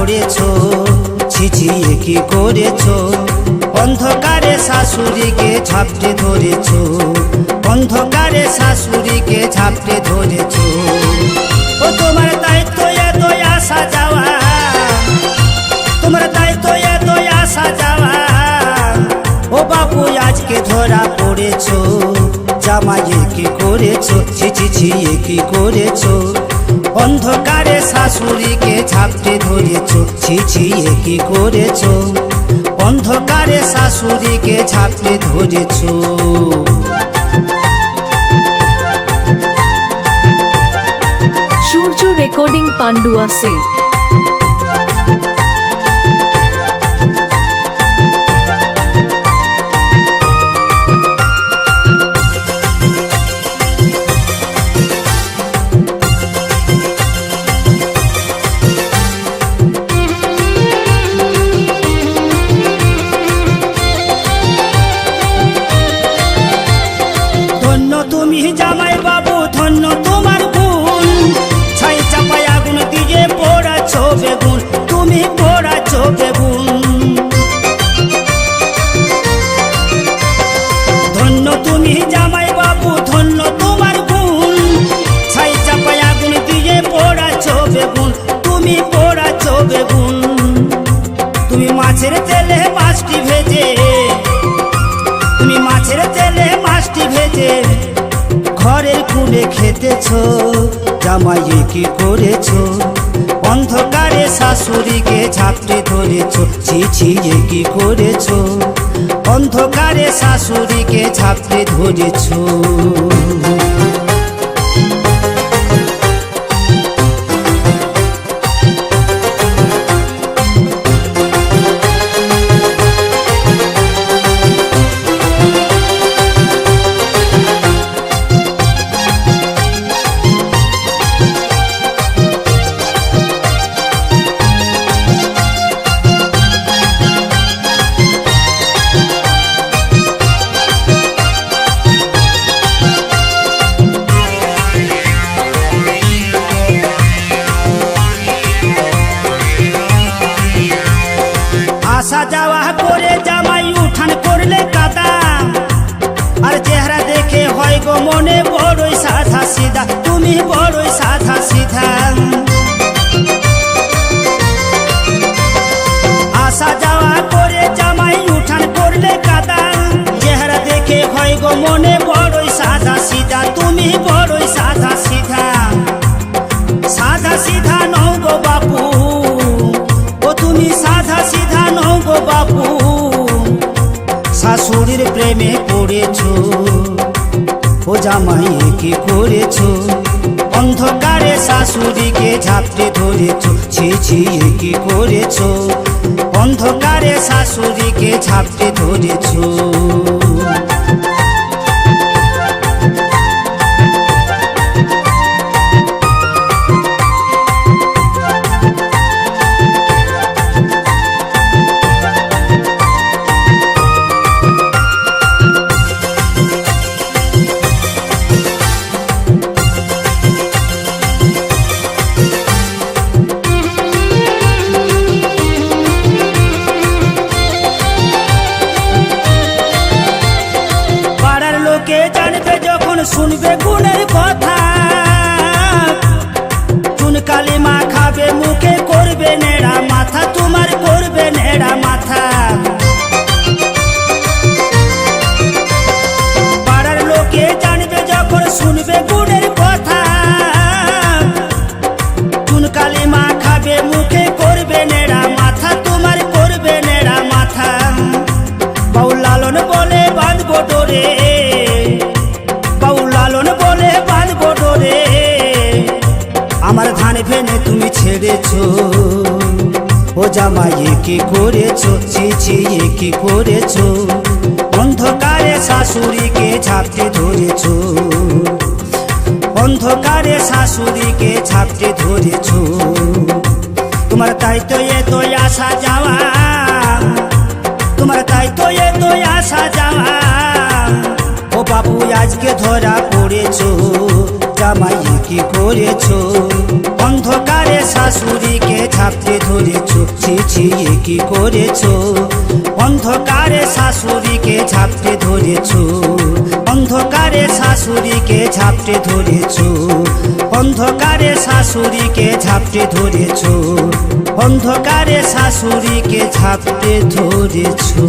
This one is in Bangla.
পড়েছো, ছিছি কি করেছো। অন্ধকারে শাশুড়িকে ঝাপটে ধরেছো, অন্ধকারে শাশুড়িকে ঝাপটে ধরেছো। ও তোমার দায়িত্ব এত আসা যাওয়া, তোমার দায়িত্ব এত আসা যাওয়া। ও বাবু আজকে ধরা পড়েছো, জামাইয়ে কি করেছো, ছিছি কি করেছো। অন্ধকারে শাশুড়িকে ঝাপটে ধরেছো, ছিছি কি করেছো। অন্ধকারে শাশুড়িকে ঝাপটে ধরেছো। সূর্য রেকর্ডিং পান্ডুয়া সে। তুমি জামাই বাবু ধন্য তোমার গুণ, ছাই চাপায় আগুন দিয়ে পোড়াছো বেগুন, তুমি পোড়াছো বেগুন। ধন্য তুমি জামাই বাবু ধন্য তোমার গুণ, ছাই চাপায় আগুন দিয়ে পোড়াছো বেগুন, তুমি পোড়াছো বেগুন। তুমি মাছের তেলে মাছটি ভেজে, তুমি মাছের তেলে মাছটি ভেজে ঘরের কুলে খেতেছো, জামাইয়ে কি করেছো। অন্ধকারে শাশুড়িকে ঝাপটে ধরেছো, ছিছি কি করেছো। অন্ধকারে শাশুড়িকে ঝাপটে ধরেছো। আসা যাওয়া করে জামাই উঠান করলে কাদা, আর চেহারা দেখে হয় গো মনে বড়ই সাধা সিধা, তুমি বড়ই সাধা সিধা। আসা যাওয়া করে জামাই উঠান করলে কাদা, চেহারা দেখে হয় গো মনে বড়ই সাধা সিধা, তুমি বড়ই সাধা সিধা। সাধা সিধা নও গো বাপু, ও তুমি সাধা সিধা নও গো বাপু। শাশুড়ির প্রেমে পড়েছো, ও জামাই কি করেছো। অন্ধকারে শাশুড়িকে ঝাপটে ধরেছো, ছিছি কি করেছো। অন্ধকারে শাশুড়িকে ঝাপটে ধরেছো। কে জানবে যখন শুনবে গুণের কথা, চুন কালিমা খাবে মুখে করবে নেড়া মাথা, তোমার করবে নেড়া মাথা। পাড়ার লোকে জানবে যখন শুনবে গুণের কথা, চুন কালিমা খাবে মুখে করবে নেড়া মাথা, তোমার করবে নেড়া মাথা। বাউল লালন বলে বাঁধবো ডোরে, আমার ধান ভেনে তুমি ছেড়েছো, ও জামাইয়ে কি করেছো, ছিছি কি করেছো। অন্ধকারে শাশুড়িকে ঝাপটে ধরেছো, অন্ধকারে শাশুড়িকে ঝাপটে ধরেছো। তোমার দায়িত্ব এত আসা যাওয়া, তোমার দায়িত্ব এত আসা যাওয়া। ও বাবু আজকে ধরা পড়েছো, জামাই কি করেছো। অন্ধকারে শাশুড়িকে ঝাপটে ধরেছো। ধরেছো, অন্ধকারে শাশুড়িকে ঝাপটে ধরেছো, অন্ধকারে শাশুড়িকে ঝাপটে ধরেছো, অন্ধকারে শাশুড়িকে ঝাপটে ধরেছো, অন্ধকারে শাশুড়িকে ঝাপটে ধরেছো।